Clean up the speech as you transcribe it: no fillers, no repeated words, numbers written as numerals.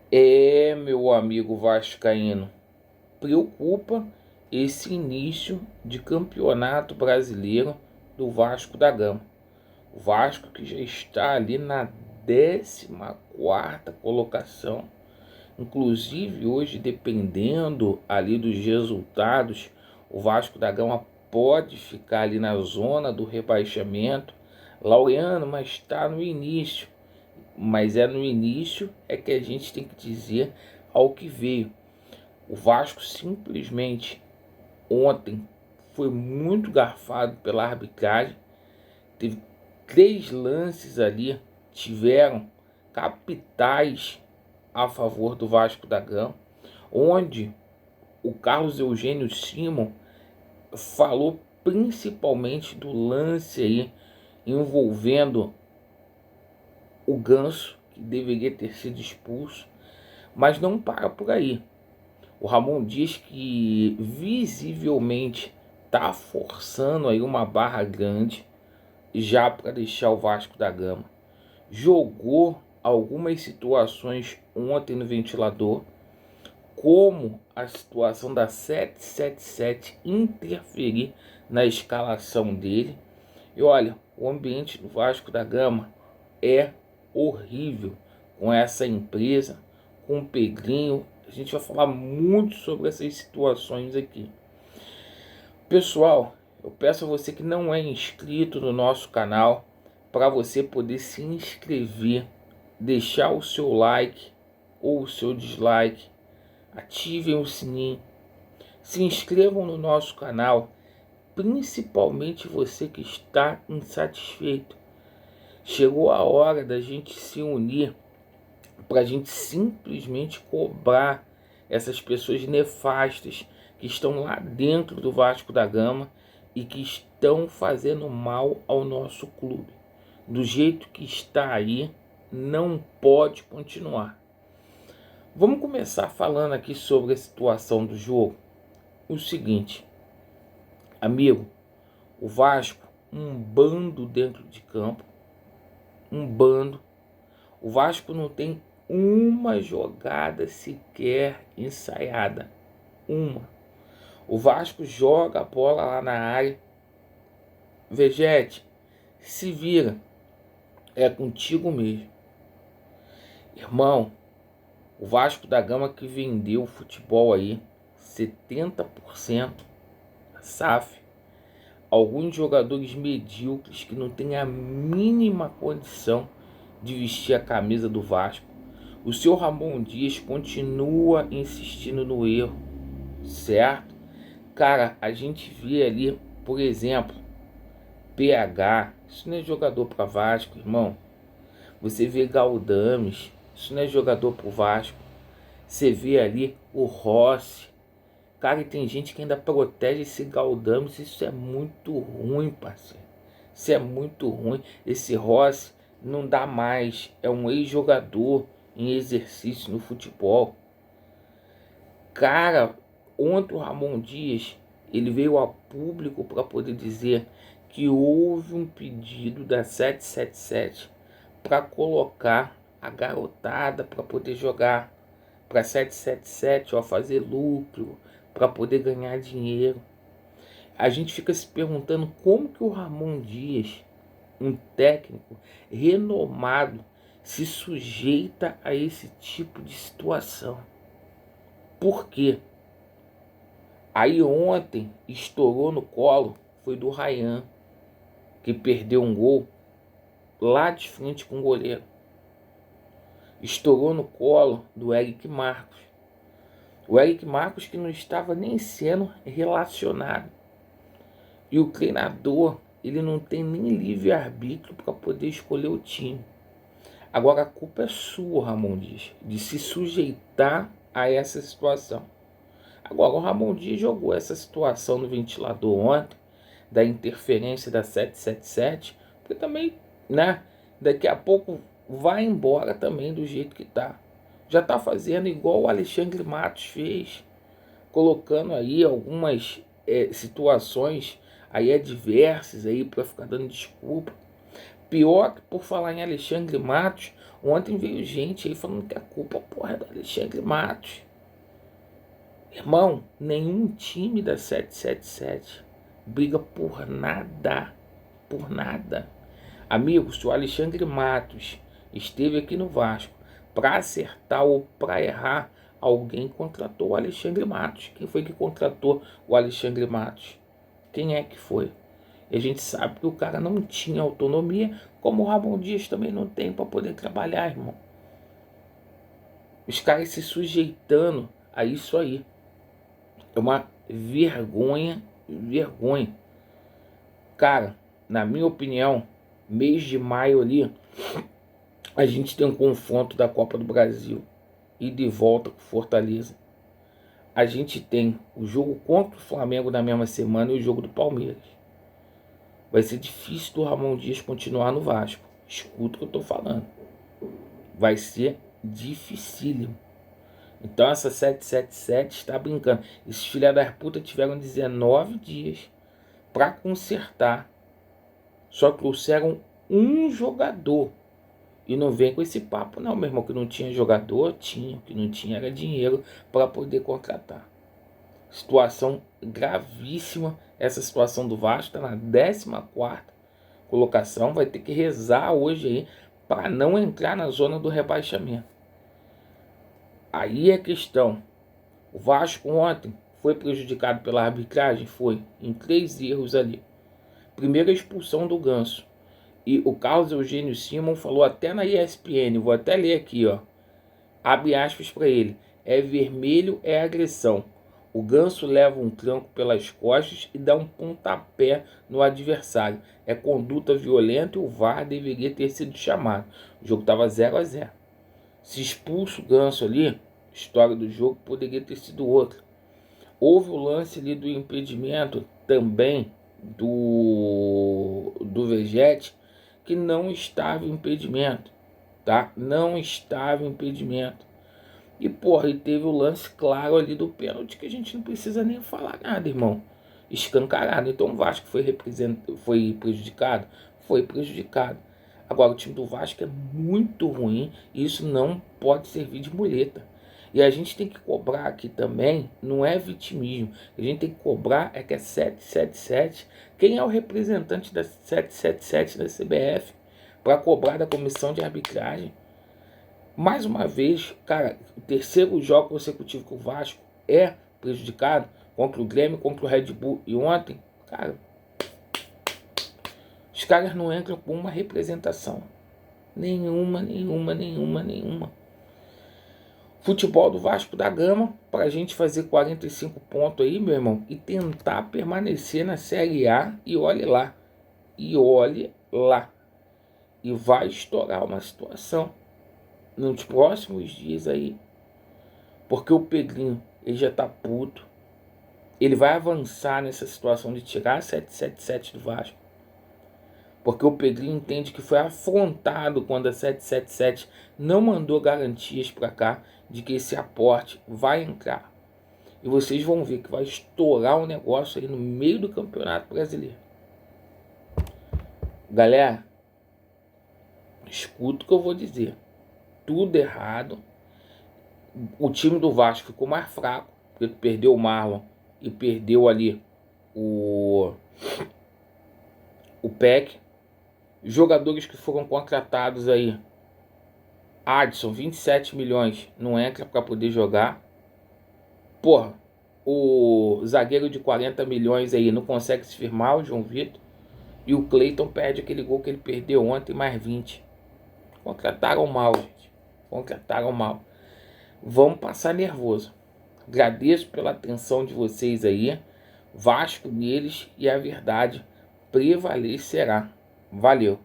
Meu amigo vascaíno, preocupa esse início de campeonato brasileiro do Vasco da Gama. O Vasco que já está ali na 14ª colocação. Inclusive hoje, dependendo ali dos resultados, o Vasco da Gama pode ficar ali na zona do rebaixamento. Laureano, mas está no início. Mas é no início é que a gente tem que dizer ao que veio. O Vasco simplesmente ontem foi muito garfado pela arbitragem. Teve 3 lances ali, tiveram capitais a favor do Vasco da Gama, onde o Carlos Eugênio Simon falou principalmente do lance aí envolvendo o Ganso, que deveria ter sido expulso, mas não para por aí. O Ramon diz que visivelmente está forçando aí uma barra grande já para deixar o Vasco da Gama. Jogou algumas situações ontem no ventilador, como a situação da 777 interferir na escalação dele. E olha, o ambiente do Vasco da Gama é horrível com essa empresa, com o Pedrinho. A gente vai falar muito sobre essas situações aqui. Pessoal, eu peço a você que não é inscrito no nosso canal, para você poder se inscrever, deixar o seu like ou o seu dislike, ativem o sininho, se inscrevam no nosso canal, principalmente você que está insatisfeito. Chegou a hora da gente se unir para a gente simplesmente cobrar essas pessoas nefastas que estão lá dentro do Vasco da Gama e que estão fazendo mal ao nosso clube. Do jeito que está aí, não pode continuar. Vamos começar falando aqui sobre a situação do jogo. O seguinte, amigo, o Vasco, um bando dentro de campo, um bando. O Vasco não tem uma jogada sequer ensaiada. Uma. O Vasco joga a bola lá na área. Vegete, se vira. É contigo mesmo. Irmão, o Vasco da Gama que vendeu o futebol aí, 70% SAF. Alguns jogadores medíocres que não têm a mínima condição de vestir a camisa do Vasco. O senhor Ramon Dias continua insistindo no erro, certo? Cara, a gente vê ali, por exemplo, PH, isso não é jogador para Vasco, irmão. Você vê Galdames, isso não é jogador para o Vasco. Você vê ali o Rossi. Cara, e tem gente que ainda protege esse Galdames. Isso é muito ruim, parceiro. Isso é muito ruim. Esse Rossi não dá mais. É um ex-jogador em exercício no futebol. Cara, ontem o Ramon Dias, ele veio a público para poder dizer que houve um pedido da 777 para colocar a garotada para poder jogar, para 777, ó, fazer lucro, para poder ganhar dinheiro. A gente fica se perguntando como que o Ramon Dias, um técnico renomado, se sujeita a esse tipo de situação. Por quê? Aí ontem estourou no colo, foi do Ryan, que perdeu um gol lá de frente com o goleiro. Estourou no colo do Eric Marcos. O Eric Marcos que não estava nem sendo relacionado. E o treinador, ele não tem nem livre-arbítrio para poder escolher o time. Agora a culpa é sua, Ramon Dias, de se sujeitar a essa situação. Agora o Ramon Dias jogou essa situação no ventilador ontem, da interferência da 777, porque também, né, daqui a pouco vai embora também do jeito que tá. Já tá fazendo igual o Alexandre Matos fez, colocando aí algumas situações aí adversas aí para ficar dando desculpa. Pior que, por falar em Alexandre Matos, Ontem veio gente aí falando que a culpa, porra, é do Alexandre Matos. Irmão, nenhum time da 777 briga por nada. Por nada. Amigo, se o Alexandre Matos esteve aqui no Vasco para acertar ou para errar, alguém contratou o Alexandre Matos. Quem foi que contratou o Alexandre Matos? Quem é que foi? E a gente sabe que o cara não tinha autonomia, como o Ramon Dias também não tem para poder trabalhar, irmão. Os caras se sujeitando a isso aí. É uma vergonha, vergonha. Cara, na minha opinião, mês de maio ali, a gente tem um confronto da Copa do Brasil e de volta com Fortaleza. A gente tem o jogo contra o Flamengo na mesma semana e o jogo do Palmeiras. Vai ser difícil do Ramon Dias continuar no Vasco. Escuta o que eu tô falando. Vai ser dificílimo. Então essa 777 está brincando. Esses filha da puta tiveram 19 dias para consertar. Só trouxeram um jogador. E não vem com esse papo não, meu irmão, que não tinha jogador, tinha, que não tinha era dinheiro para poder contratar. Situação gravíssima, essa situação do Vasco, está na 14ª colocação, vai ter que rezar hoje aí para não entrar na zona do rebaixamento. Aí é questão, o Vasco ontem foi prejudicado pela arbitragem? Foi, em 3 erros ali. Primeiro, a expulsão do Ganso. E o Carlos Eugênio Simon falou até na ESPN, vou até ler aqui, ó. Abre aspas para ele. É vermelho, é agressão. O Ganso leva um tranco pelas costas e dá um pontapé no adversário. É conduta violenta e o VAR deveria ter sido chamado. O jogo estava 0-0. Se expulsa o Ganso ali, a história do jogo poderia ter sido outra. Houve o lance ali do impedimento também do Vegete, que não estava impedimento, tá? Não estava impedimento. E, porra, e teve o lance claro ali do pênalti que a gente não precisa nem falar nada, irmão. Escancarado. Então o Vasco foi prejudicado? Foi prejudicado. Agora, o time do Vasco é muito ruim e isso não pode servir de muleta. E a gente tem que cobrar aqui também, não é vitimismo. A gente tem que cobrar é que é 777. Quem é o representante da 777 da CBF para cobrar da comissão de arbitragem? Mais uma vez, cara, o terceiro jogo consecutivo que o Vasco é prejudicado contra o Grêmio, contra o Red Bull. E ontem, cara, os caras não entram com uma representação. Nenhuma. Futebol do Vasco da Gama, pra gente fazer 45 pontos aí, meu irmão, e tentar permanecer na Série A, e olhe lá. E vai estourar uma situação nos próximos dias aí, porque o Pedrinho, ele já tá puto, ele vai avançar nessa situação de tirar a 777 do Vasco, porque o Pedrinho entende que foi afrontado quando a 777 não mandou garantias para cá de que esse aporte vai entrar. E vocês vão ver que vai estourar um negócio aí no meio do Campeonato Brasileiro. Galera, escuta o que eu vou dizer. Tudo errado. O time do Vasco ficou mais fraco, porque perdeu o Marlon e perdeu ali o Peck. Jogadores que foram contratados aí, Adson, 27 milhões, não entra para poder jogar. Porra, o zagueiro de 40 milhões aí não consegue se firmar, o João Vitor. E o Cleiton perde aquele gol que ele perdeu ontem, mais 20. Contrataram mal, gente. Contrataram mal. Vamos passar nervoso. Agradeço pela atenção de vocês aí. Vasco neles e a verdade prevalecerá. Valeu.